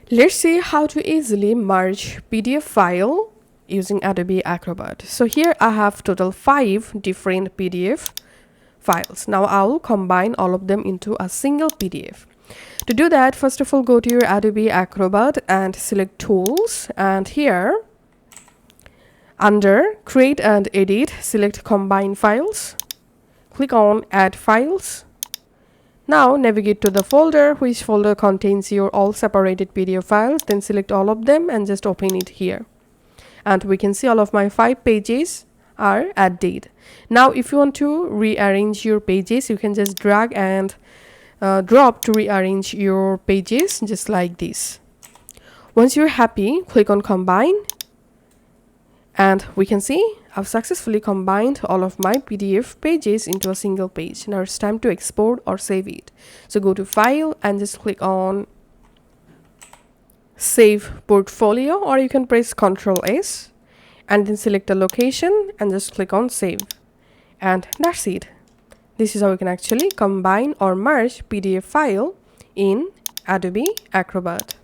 Let's see how to easily merge PDF file using Adobe Acrobat. So here I have total 5 different PDF files. Now I'll combine all of them into a single PDF. To do that, first of all, go to your Adobe Acrobat and select Tools, and here under Create and Edit, select Combine Files. Click on Add Files. Now navigate to the folder, which folder contains your all separated PDF files, then select all of them and just open it here. And we can see all of my 5 pages are added. Now if you want to rearrange your pages, you can just drag and drop to rearrange your pages just like this. Once you're happy, click on Combine, and we can see I've successfully combined all of my PDF pages into a single page. Now it's time to export or save it. So go to File and just click on Save Portfolio, or you can press Ctrl S and then select a location and just click on Save. And that's it. This is how you can actually combine or merge PDF file in Adobe Acrobat.